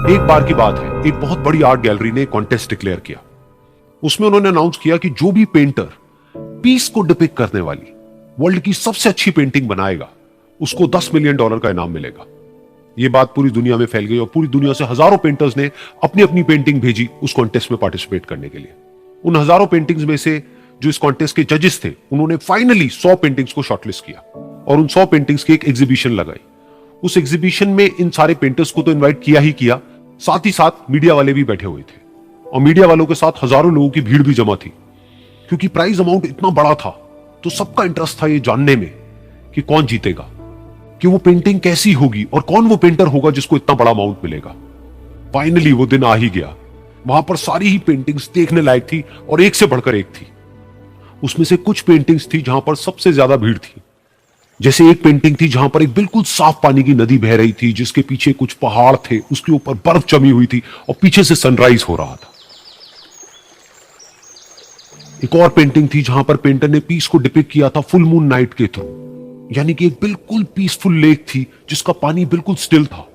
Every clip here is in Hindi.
एक बार की बात है, एक बहुत बड़ी आर्ट गैलरी ने कॉन्टेस्ट डिक्लेयर किया। उसमें उन्होंने अनाउंस किया कि जो भी पेंटर पीस को डिपिक्ट करने वाली वर्ल्ड की सबसे अच्छी पेंटिंग बनाएगा उसको $10 मिलियन का इनाम मिलेगा। यह बात पूरी दुनिया में फैल गई और पूरी दुनिया से हजारों पेंटर्स ने अपनी अपनी पेंटिंग भेजी उस कॉन्टेस्ट में पार्टिसिपेट करने के लिए। उन हजारों पेंटिंग्स में से जो इस कॉन्टेस्ट के जजेस थे उन्होंने फाइनली 100 पेंटिंग्स को शॉर्टलिस्ट किया और उन 100 पेंटिंग्स की एक एग्जीबिशन लगाई। उस एग्जीबिशन में इन सारे पेंटर्स को तो इनवाइट किया ही किया, साथ ही साथ मीडिया वाले भी बैठे हुए थे और मीडिया वालों के साथ हजारों लोगों की भीड़ भी जमा थी। क्योंकि प्राइज अमाउंट इतना बड़ा था तो सबका इंटरेस्ट था ये जानने में कि कौन जीतेगा, कि वो पेंटिंग कैसी होगी और कौन वो पेंटर होगा जिसको इतना बड़ा अमाउंट मिलेगा। फाइनली वो दिन आ ही गया। वहां पर सारी ही पेंटिंग्स देखने लायक थी और एक से बढ़कर एक थी। उसमें से कुछ पेंटिंग्स थी जहां पर सबसे ज्यादा भीड़ थी। जैसे एक पेंटिंग थी जहां पर एक बिल्कुल साफ पानी की नदी बह रही थी जिसके पीछे कुछ पहाड़ थे, उसके ऊपर बर्फ जमी हुई थी और पीछे से सनराइज हो रहा था। एक और पेंटिंग थी जहां पर पेंटर ने पीस को डिपिक्ट किया था फुल मून नाइट के थ्रू, यानी कि एक बिल्कुल पीसफुल लेक थी जिसका पानी बिल्कुल स्टिल था,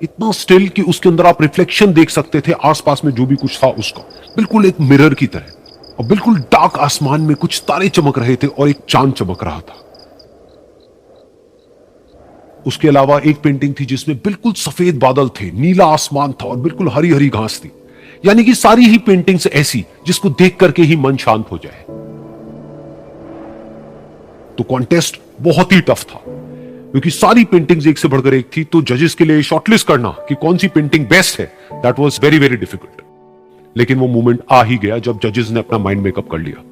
इतना स्टिल कि उसके अंदर आप रिफ्लेक्शन देख सकते थे आसपास में जो भी कुछ था उसका, बिल्कुल एक मिरर की तरह। और बिल्कुल डार्क आसमान में कुछ तारे चमक रहे थे और एक चांद चमक रहा था। उसके अलावा एक पेंटिंग थी जिसमें बिल्कुल सफेद बादल थे, नीला आसमान था और बिल्कुल हरी हरी घास थी। यानी कि सारी ही पेंटिंग्स ऐसी जिसको देख करके ही मन शांत हो जाए। तो कॉन्टेस्ट बहुत ही टफ था क्योंकि सारी पेंटिंग्स एक से बढ़कर एक थी। तो जजेस के लिए शॉर्टलिस्ट करना कि कौन सी पेंटिंग बेस्ट है, that was very very difficult. लेकिन वो मोमेंट आ ही गया जब जजेस ने अपना माइंड मेकअप कर लिया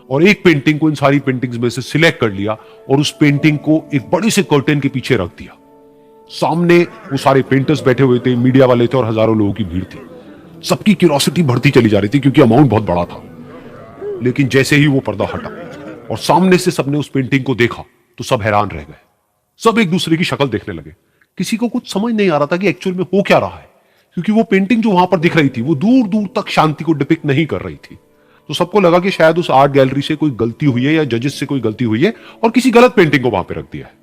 और एक पेंटिंग को इन सारी पेंटिंग्स में से सिलेक्ट कर लिया और उस पेंटिंग को एक बड़े से कर्टेन के पीछे रख दिया। सामने वो सारे पेंटर्स बैठे हुए थे, मीडिया वाले थे और हजारों लोगों की भीड़ थी। सबकी क्यूरियोसिटी बढ़ती चली जा रही थी क्योंकि अमाउंट बहुत बड़ा था। लेकिन जैसे ही वो पर्दा हटा और सामने से सबने उस पेंटिंग को देखा तो सब हैरान रह गए। सब एक दूसरे की शक्ल देखने लगे। किसी को कुछ समझ नहीं आ रहा था कि एक्चुअल में हो क्या रहा है, क्योंकि वो पेंटिंग जो वहां पर दिख रही थी वो दूर दूर तक शांति को डिपिक्ट नहीं कर रही थी। तो सबको लगा कि शायद उस आर्ट गैलरी से कोई गलती हुई है या जजेस से कोई गलती हुई है और किसी गलत पेंटिंग को वहां पे रख दिया है।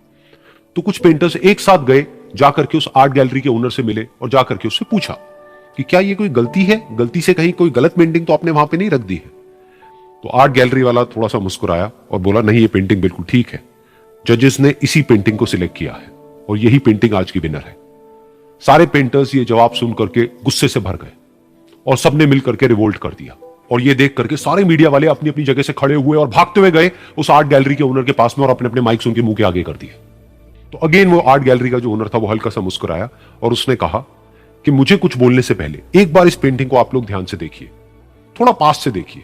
तो कुछ पेंटर्स एक साथ गए, जाकर के उस आर्ट गैलरी के ओनर से मिले और जाकर के उससे पूछा कि क्या ये कोई गलती है, गलती से कहीं कोई गलत पेंटिंग तो आपने वहां पे नहीं रख दी है। तो आर्ट गैलरी वाला थोड़ा सा मुस्कुराया और बोला नहीं, ये पेंटिंग बिल्कुल ठीक है, जजेस ने इसी पेंटिंग को सिलेक्ट किया है और यही पेंटिंग आज की विनर है। सारे पेंटर्स ये जवाब सुन करके गुस्से से भर गए और सबने मिलकर के रिवोल्ट कर दिया। और ये देख करके सारे मीडिया वाले अपनी अपनी जगह से खड़े हुए और भागते हुए गए उस आर्ट गैलरी के ओनर के पास में और अपने अपने माइक्स उनके मुंह के आगे कर दिए। तो अगेन वो आर्ट गैलरी का जो ओनर था वो हल्का सा मुस्कुराया और उसने कहा कि मुझे कुछ बोलने से पहले एक बार इस पेंटिंग को आप लोग ध्यान से देखिए, थोड़ा पास से देखिए,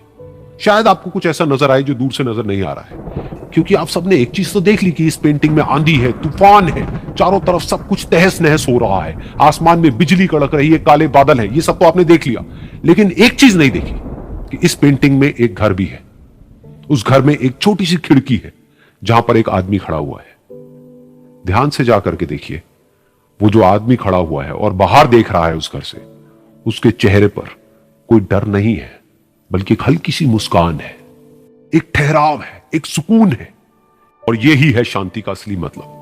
शायद आपको कुछ ऐसा नजर आए जो दूर से नजर नहीं आ रहा है। क्योंकि आप सबने एक चीज तो देख ली कि इस पेंटिंग में आंधी है, तूफान है, चारों तरफ सब कुछ तहस नहस हो रहा है, आसमान में बिजली कड़क रही है, काले बादल है, ये सब तो आपने देख लिया। लेकिन एक चीज नहीं देखी कि इस पेंटिंग में एक घर भी है। उस घर में एक छोटी सी खिड़की है जहां पर एक आदमी खड़ा हुआ है। ध्यान से जाकर के देखिए, वो जो आदमी खड़ा हुआ है और बाहर देख रहा है उस घर से, उसके चेहरे पर कोई डर नहीं है बल्कि एक हल्की सी मुस्कान है, एक ठहराव है, एक सुकून है। और यही है शांति का असली मतलब।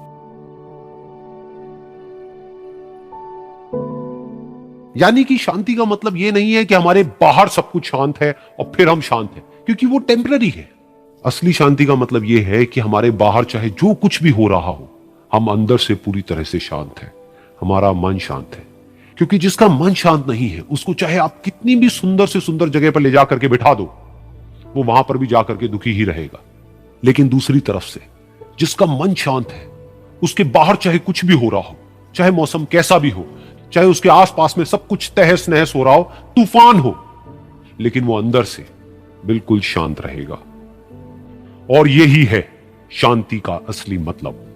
यानी कि शांति का मतलब यह नहीं है कि हमारे बाहर सब कुछ शांत है और फिर हम शांत हैं, क्योंकि वो टेम्पररी है। असली शांति का मतलब यह है कि हमारे बाहर चाहे जो कुछ भी हो रहा हो, हम अंदर से पूरी तरह से शांत हैं, हमारा मन शांत है। क्योंकि जिसका मन शांत नहीं है उसको चाहे आप कितनी भी सुंदर से सुंदर जगह पर ले जाकर के बिठा दो, वो वहां पर भी जाकर के दुखी ही रहेगा। लेकिन दूसरी तरफ से जिसका मन शांत है, उसके बाहर चाहे कुछ भी हो रहा हो, चाहे मौसम कैसा भी हो, चाहे उसके आसपास में सब कुछ तहस नहस हो रहा हो, तूफान हो, लेकिन वो अंदर से बिल्कुल शांत रहेगा। और यही है शांति का असली मतलब।